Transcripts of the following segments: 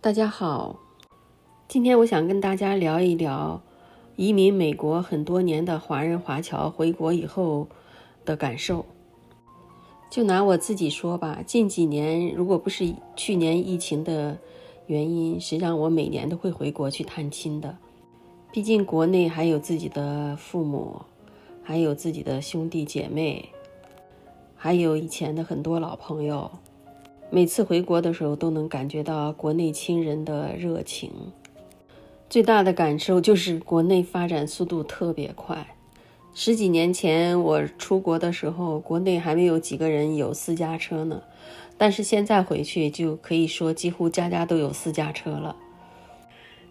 大家好，今天我想跟大家聊一聊移民美国很多年的华人华侨回国以后的感受。就拿我自己说吧，近几年如果不是去年疫情的原因，实际上我每年都会回国去探亲的。毕竟国内还有自己的父母，还有自己的兄弟姐妹，还有以前的很多老朋友。每次回国的时候都能感觉到国内亲人的热情。最大的感受就是国内发展速度特别快。十几年前我出国的时候，国内还没有几个人有私家车呢，但是现在回去就可以说几乎家家都有私家车了。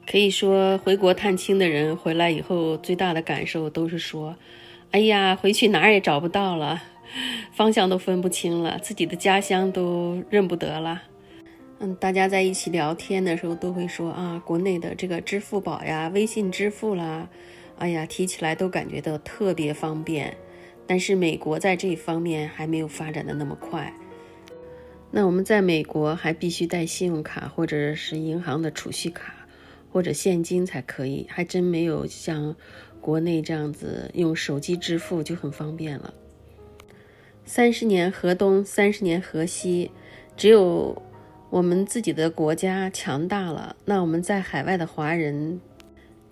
可以说回国探亲的人回来以后最大的感受都是说，哎呀，回去哪儿也找不到了，方向都分不清了，自己的家乡都认不得了。大家在一起聊天的时候都会说啊，国内的这个支付宝呀、微信支付啦，哎呀，提起来都感觉到特别方便。但是美国在这一方面还没有发展的那么快。那我们在美国还必须带信用卡或者是银行的储蓄卡或者现金才可以，还真没有像国内这样子用手机支付就很方便了。30年河东，30年河西，只有我们自己的国家强大了，那我们在海外的华人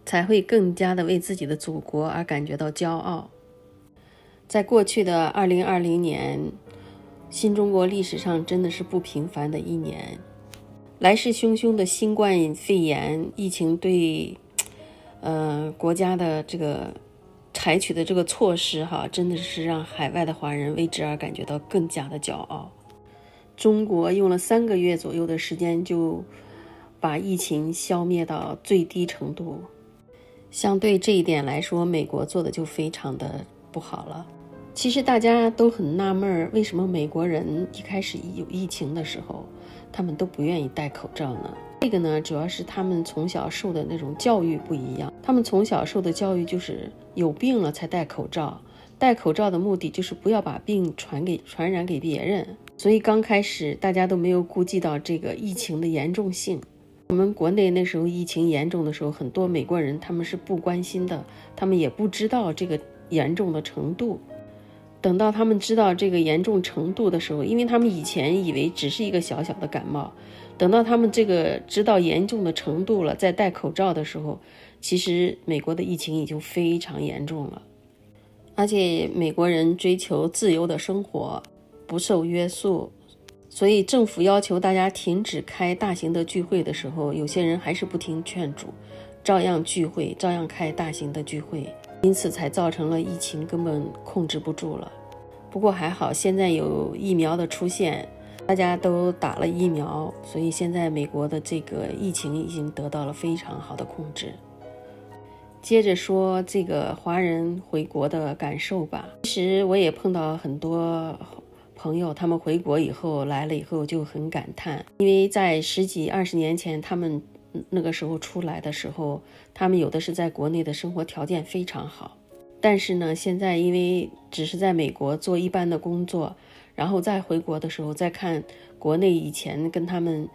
才会更加的为自己的祖国而感觉到骄傲。在过去的2020年，新中国历史上真的是不平凡的一年。来势汹汹的新冠肺炎疫情对国家的这个采取的这个措施真的是让海外的华人为之而感觉到更加的骄傲。中国用了3个月左右的时间就把疫情消灭到最低程度，相对这一点来说，美国做的就非常的不好了。其实大家都很纳闷，为什么美国人一开始有疫情的时候他们都不愿意戴口罩呢？这个呢，主要是他们从小受的那种教育不一样。他们从小受的教育就是有病了才戴口罩，戴口罩的目的就是不要把病传染给别人。所以刚开始大家都没有顾及到这个疫情的严重性。我们国内那时候疫情严重的时候，很多美国人他们是不关心的，他们也不知道这个严重的程度。等到他们知道这个严重程度的时候，因为他们以前以为只是一个小小的感冒，等到他们这个知道严重的程度了，在戴口罩的时候，其实美国的疫情已经非常严重了。而且美国人追求自由的生活，不受约束，所以政府要求大家停止开大型的聚会的时候，有些人还是不听劝阻，照样聚会，照样开大型的聚会，因此才造成了疫情根本控制不住了。不过还好，现在有疫苗的出现，大家都打了疫苗，所以现在美国的这个疫情已经得到了非常好的控制。接着说这个华人回国的感受吧。其实我也碰到很多朋友，他们回国以后来了以后就很感叹，因为在10几20年前他们那个时候出来的时候，他们有的是在国内的生活条件非常好，但是呢现在因为只是在美国做一般的工作，然后再回国的时候再看国内以前跟他们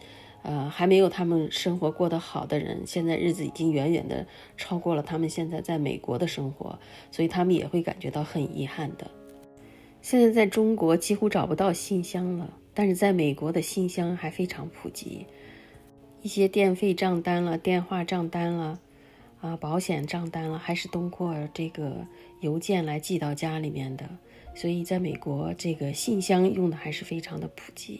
还没有他们生活过得好的人，现在日子已经远远的超过了他们现在在美国的生活，所以他们也会感觉到很遗憾的。现在在中国几乎找不到信箱了，但是在美国的信箱还非常普及，一些电费账单了、电话账单了保险账单了，还是通过这个邮件来寄到家里面的，所以在美国这个信箱用的还是非常的普及。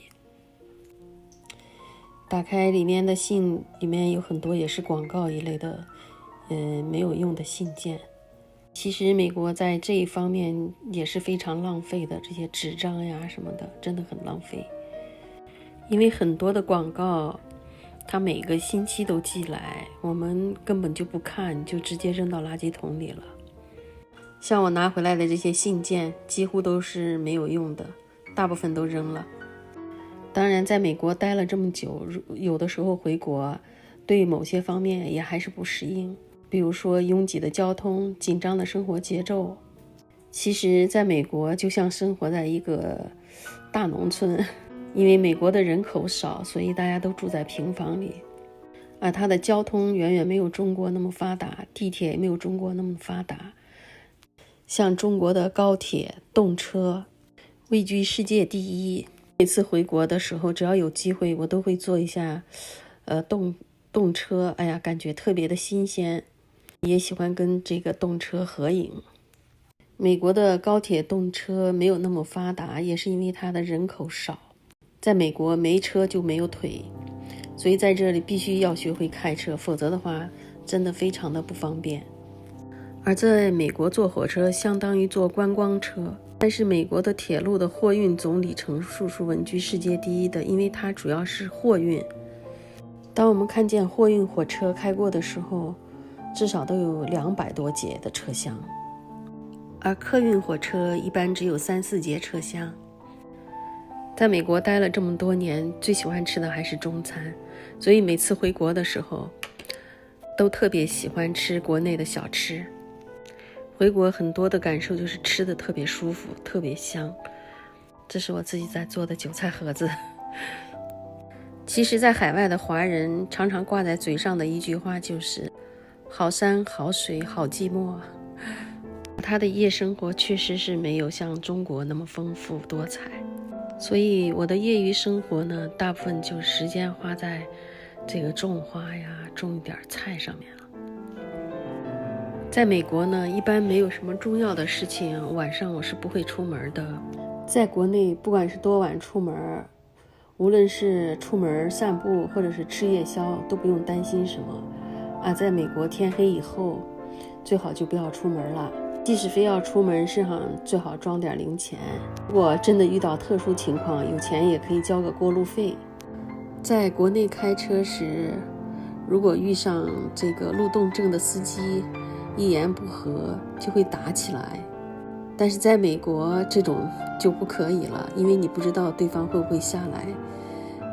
打开里面的信，里面有很多也是广告一类的没有用的信件。其实美国在这一方面也是非常浪费的，这些纸张呀什么的真的很浪费。因为很多的广告它每个星期都寄来，我们根本就不看，就直接扔到垃圾桶里了。像我拿回来的这些信件几乎都是没有用的，大部分都扔了。当然在美国待了这么久，有的时候回国对某些方面也还是不适应，比如说拥挤的交通、紧张的生活节奏。其实在美国就像生活在一个大农村，因为美国的人口少，所以大家都住在平房里。它的交通远远没有中国那么发达，地铁也没有中国那么发达。像中国的高铁、动车位居世界第一。每次回国的时候，只要有机会，我都会坐一下动车，哎呀，感觉特别的新鲜，也喜欢跟这个动车合影。美国的高铁动车没有那么发达，也是因为它的人口少。在美国没车就没有腿，所以在这里必须要学会开车，否则的话真的非常的不方便。而在美国坐火车相当于坐观光车，但是美国的铁路的货运总里程数是稳居世界第一的，因为它主要是货运。当我们看见货运火车开过的时候，至少都有200多节的车厢，而客运火车一般只有3、4节车厢。在美国待了这么多年，最喜欢吃的还是中餐，所以每次回国的时候都特别喜欢吃国内的小吃。回国很多的感受就是吃的特别舒服，特别香。这是我自己在做的韭菜盒子。其实在海外的华人常常挂在嘴上的一句话就是好山好水好寂寞。他的夜生活确实是没有像中国那么丰富多彩，所以我的业余生活呢，大部分就时间花在这个种花呀，种一点菜上面了。在美国呢，一般没有什么重要的事情，晚上我是不会出门的。在国内，不管是多晚出门，无论是出门散步或者是吃夜宵，都不用担心什么。在美国天黑以后，最好就不要出门了。即使非要出门，身上最好装点零钱。如果真的遇到特殊情况，有钱也可以交个过路费。在国内开车时，如果遇上这个路怒症的司机，一言不合就会打起来。但是在美国这种就不可以了，因为你不知道对方会不会下来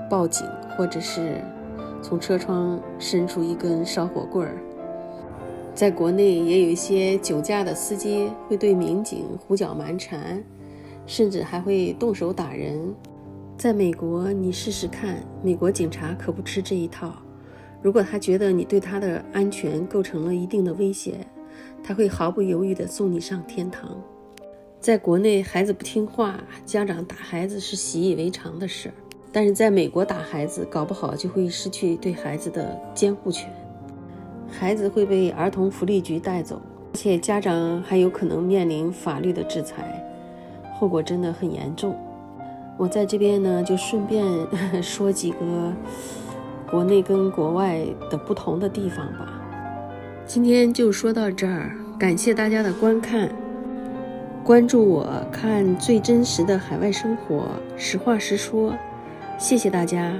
报警，或者是从车窗伸出一根烧火棍儿。在国内也有一些酒驾的司机会对民警胡搅蛮缠，甚至还会动手打人。在美国你试试看，美国警察可不吃这一套。如果他觉得你对他的安全构成了一定的威胁，他会毫不犹豫地送你上天堂。在国内，孩子不听话，家长打孩子是习以为常的事，但是在美国打孩子，搞不好就会失去对孩子的监护权，孩子会被儿童福利局带走，而且家长还有可能面临法律的制裁，后果真的很严重。我在这边呢，就顺便说几个国内跟国外的不同的地方吧。今天就说到这儿，感谢大家的观看，关注我，看最真实的海外生活，实话实说，谢谢大家。